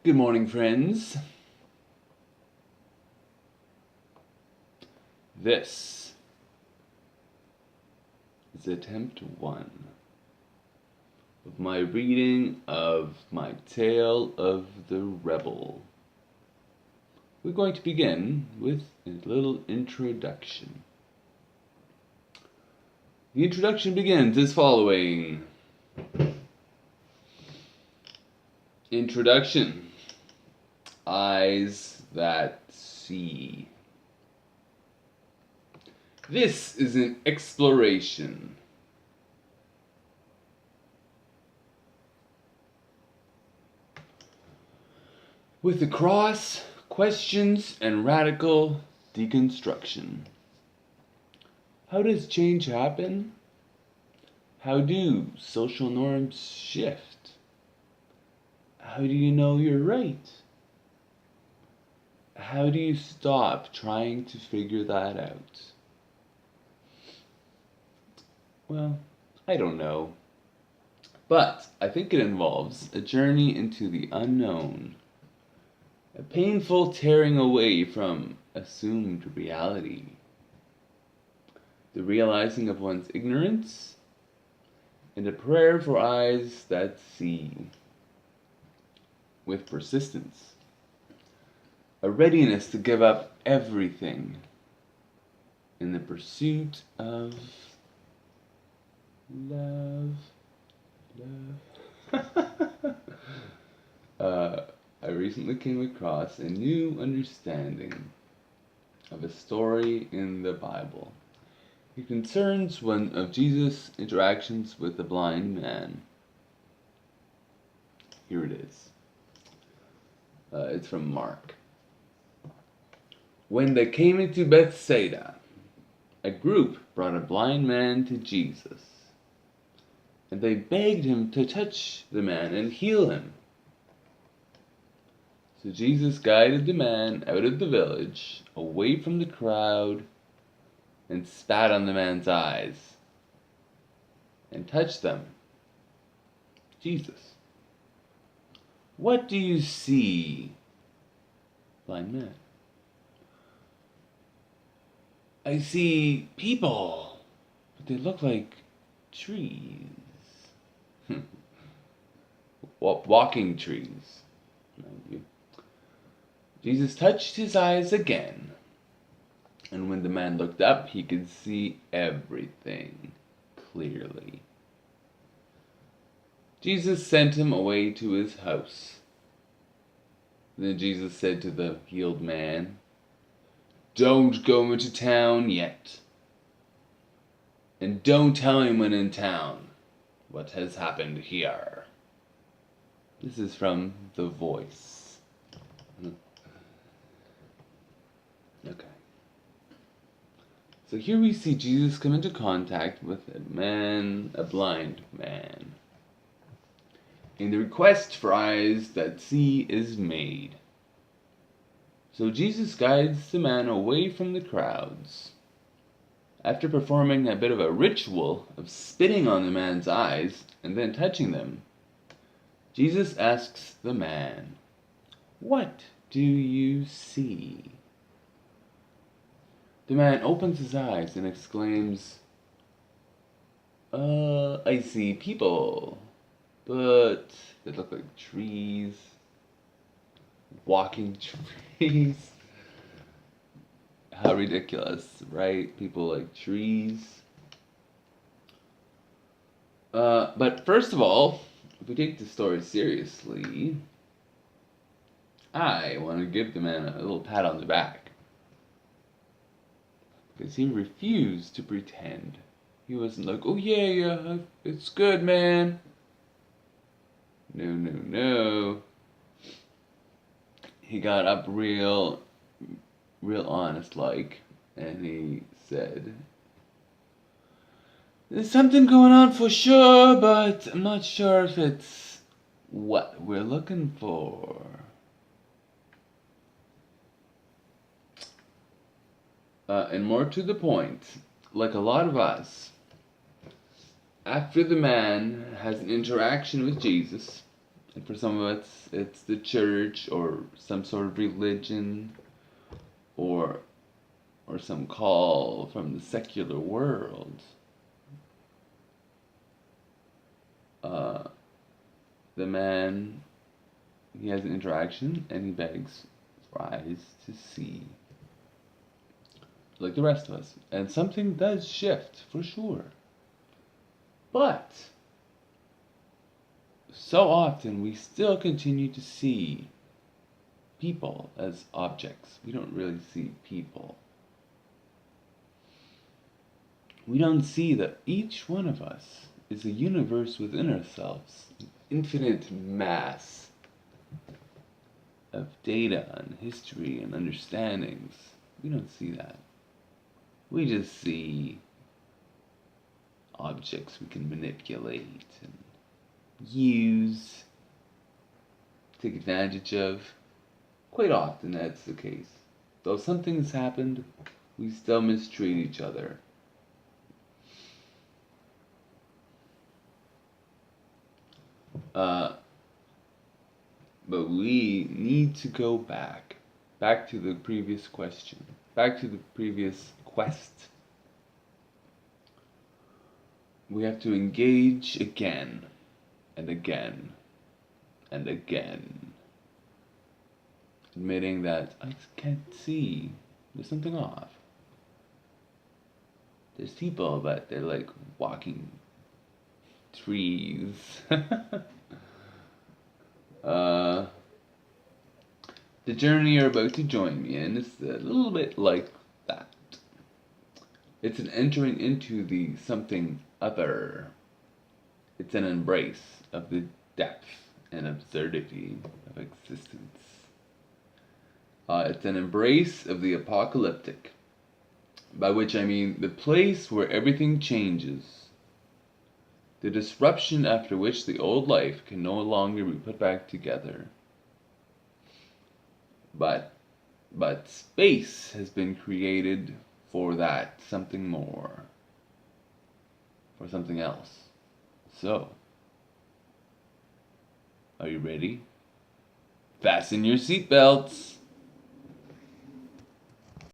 Good morning, friends. This is attempt 1 of my reading of my Tale of the Rebel. We're going to begin with a little introduction. The introduction begins as following. Introduction. Eyes that see. This is an exploration. With the cross, questions, and radical deconstruction. How does change happen? How do social norms shift? How do you know you're right? How do you stop trying to figure that out? Well, I don't know. But I think it involves a journey into the unknown. A painful tearing away from assumed reality. The realizing of one's ignorance, and a prayer for eyes that see. With persistence. A readiness to give up everything in the pursuit of love. I recently came across a new understanding of a story in the Bible. It concerns one of Jesus' interactions with a blind man. Here it is. It's from Mark. When they came into Bethsaida, a group brought a blind man to Jesus, and they begged him to touch the man and heal him. So Jesus guided the man out of the village, away from the crowd, and spat on the man's eyes, and touched them. Jesus, what do you see, blind man? I see people, but they look like trees. Walking trees. Jesus touched his eyes again, and when the man looked up, he could see everything clearly. Jesus sent him away to his house. Then Jesus said to the healed man, "Don't go into town yet, and don't tell anyone in town what has happened here." This is from The Voice. Okay. So here we see Jesus come into contact with a blind man. And the request for eyes that see is made. So Jesus guides the man away from the crowds. After performing a bit of a ritual of spitting on the man's eyes and then touching them, Jesus asks the man, "What do you see?" The man opens his eyes and exclaims, I see people, but they look like trees. Walking trees. How ridiculous, right? People like trees. But first of all, if we take the story seriously, I want to give the man a little pat on the back. Because he refused to pretend. He wasn't like, "Oh yeah, it's good, man." No. He got up real honest like, and he said, "There's something going on for sure, but I'm not sure if it's what we're looking for." And more to the point, like a lot of us, after the man has an interaction with Jesus, And for some of us, it's the church or some sort of religion or some call from the secular world. Uh, the man, he has an interaction and he begs for eyes to see, like the rest of us. And something does shift, for sure. But so often we still continue to see people as objects. We don't really see people. We don't see that each one of us is a universe within ourselves, an infinite mass of data and history and understandings. We don't see that. We just see objects we can manipulate and use, take advantage of. Quite often that's the case. Though something's happened, we still mistreat each other. But we need to go back to the previous question, back to the previous quest. We have to engage again and again and again, admitting that I can't see, there's something off. There's people, but they're like walking trees. The journey you're about to join me in is a little bit like that. It's an entering into the something other. It's an embrace of the depth and absurdity of existence. It's an embrace of the apocalyptic, by which I mean the place where everything changes. The disruption after which the old life can no longer be put back together. But space has been created for that something more, for something else. So, are you ready? Fasten your seatbelts.